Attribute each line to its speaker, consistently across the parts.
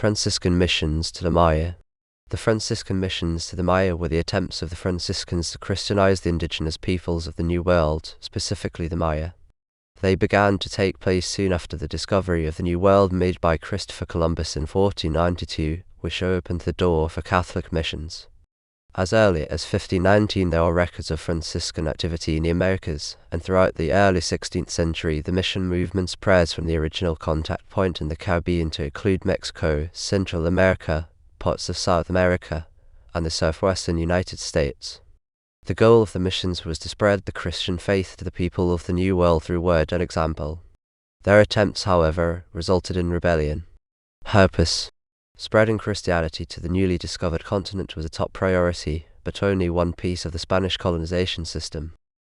Speaker 1: Franciscan Missions to the Maya. The Franciscan missions to the Maya were the attempts of the Franciscans to Christianize the indigenous peoples of the New World, specifically the Maya. They began to take place soon after the discovery of the New World made by Christopher Columbus in 1492, which opened the door for Catholic missions. As early as 1519 there are records of Franciscan activity in the Americas, and throughout the early 16th century the mission movement spreads from the original contact point in the Caribbean to include Mexico, Central America, parts of South America, and the Southwestern United States. The goal of the missions was to spread the Christian faith to the people of the New World through word and example. Their attempts, however, resulted in rebellion. Purpose: spreading Christianity to the newly discovered continent was a top priority, but only one piece of the Spanish colonization system.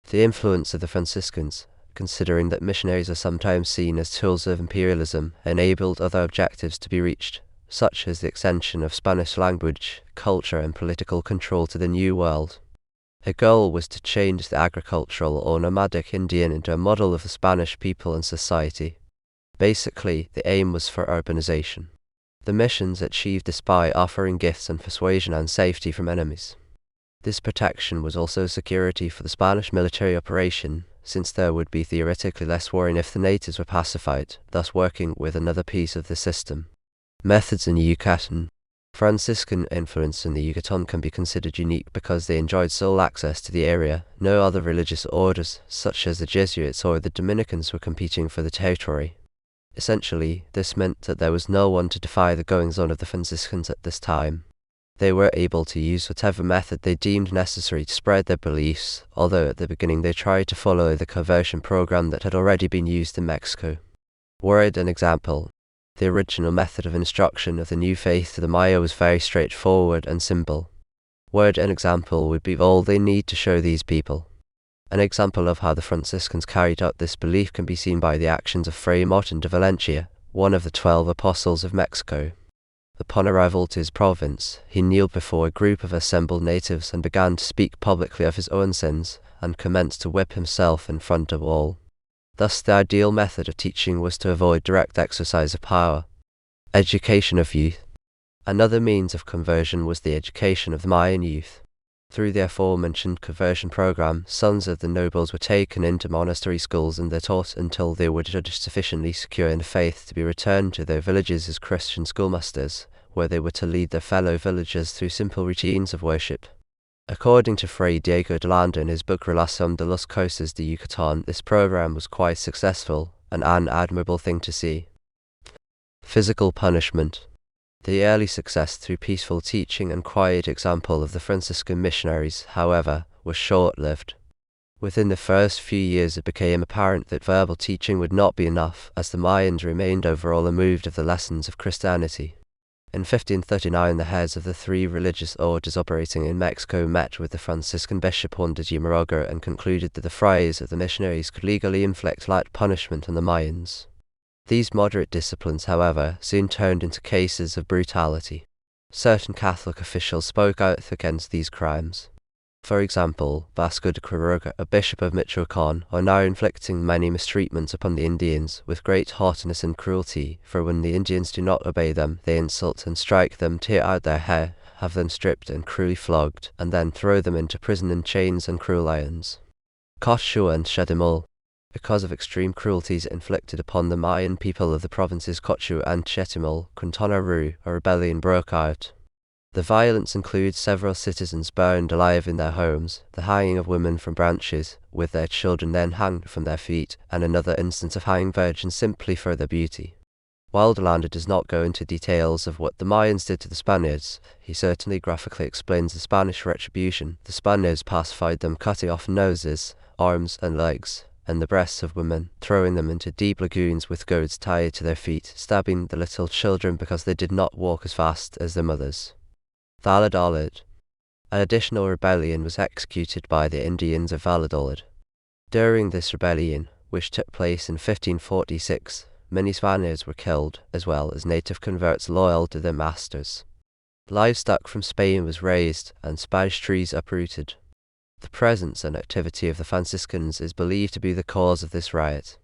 Speaker 1: The influence of the Franciscans, considering that missionaries are sometimes seen as tools of imperialism, enabled other objectives to be reached, such as the extension of Spanish language, culture, and political control to the New World. A goal was to change the agricultural or nomadic Indian into a model of the Spanish people and society. Basically, the aim was for urbanization. The missions achieved this by offering gifts and persuasion and safety from enemies. This protection was also security for the Spanish military operation, since there would be theoretically less warring if the natives were pacified, thus working with another piece of the system. Methods in Yucatan. Franciscan influence in the Yucatan can be considered unique because they enjoyed sole access to the area. No other religious orders, such as the Jesuits or the Dominicans, were competing for the territory. Essentially, this meant that there was no one to defy the goings-on of the Franciscans at this time. They were able to use whatever method they deemed necessary to spread their beliefs, although at the beginning they tried to follow the conversion program that had already been used in Mexico. Word and example. The original method of instruction of the new faith to the Maya was very straightforward and simple. Word and example would be all they need to show these people. An example of how the Franciscans carried out this belief can be seen by the actions of Fray Martin de Valencia, one of the 12 apostles of Mexico. Upon arrival to his province, he kneeled before a group of assembled natives and began to speak publicly of his own sins, and commenced to whip himself in front of all. Thus the ideal method of teaching was to avoid direct exercise of power. Education of youth. Another means of conversion was the education of the Mayan youth. Through the aforementioned conversion program, sons of the nobles were taken into monastery schools and they're taught until they were judged sufficiently secure in faith to be returned to their villages as Christian schoolmasters, where they were to lead their fellow villagers through simple routines of worship. According to Fray Diego de Landa in his book Relación de los Costas de Yucatán, this program was quite successful and an admirable thing to see. Physical punishment. The early success through peaceful teaching and quiet example of the Franciscan missionaries, however, was short-lived. Within the first few years it became apparent that verbal teaching would not be enough, as the Mayans remained overall unmoved of the lessons of Christianity. In 1539 the heads of the 3 religious orders operating in Mexico met with the Franciscan bishop Juan de Zumárraga and concluded that the friars of the missionaries could legally inflict light punishment on the Mayans. These moderate disciplines, however, soon turned into cases of brutality. Certain Catholic officials spoke out against these crimes. For example, Vasco de Quiroga, a bishop of Michoacán, are now inflicting many mistreatments upon the Indians with great haughtiness and cruelty, for when the Indians do not obey them, they insult and strike them, tear out their hair, have them stripped and cruelly flogged, and then throw them into prison in chains and cruel irons. Cochua and Chetumal. Because of extreme cruelties inflicted upon the Mayan people of the provinces Cochua and Chetumal, Quintana Roo, a rebellion broke out. The violence includes several citizens burned alive in their homes, the hanging of women from branches, with their children then hanged from their feet, and another instance of hanging virgins simply for their beauty. While De Landa does not go into details of what the Mayans did to the Spaniards, he certainly graphically explains the Spanish retribution. The Spaniards pacified them, cutting off noses, arms, and legs, and the breasts of women, throwing them into deep lagoons with goads tied to their feet, stabbing the little children because they did not walk as fast as their mothers. Valladolid. An additional rebellion was executed by the Indians of Valladolid. During this rebellion, which took place in 1546, many Spaniards were killed, as well as native converts loyal to their masters. Livestock from Spain was raised, and Spanish trees uprooted. The presence and activity of the Franciscans is believed to be the cause of this riot.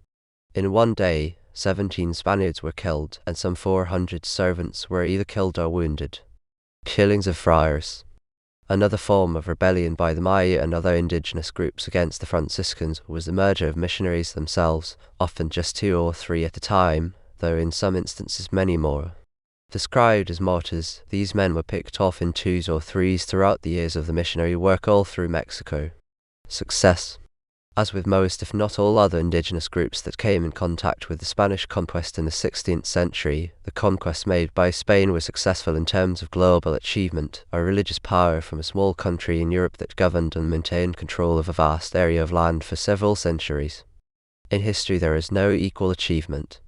Speaker 1: In one day, 17 Spaniards were killed, and some 400 servants were either killed or wounded. Killings of friars. Another form of rebellion by the Maya and other indigenous groups against the Franciscans was the murder of missionaries themselves, often just 2 or 3 at a time, though in some instances many more. Described as martyrs, these men were picked off in 2s or 3s throughout the years of the missionary work all through Mexico. Success. As with most, if not all, other indigenous groups that came in contact with the Spanish conquest in the 16th century, the conquests made by Spain were successful in terms of global achievement, a religious power from a small country in Europe that governed and maintained control of a vast area of land for several centuries. In history there is no equal achievement.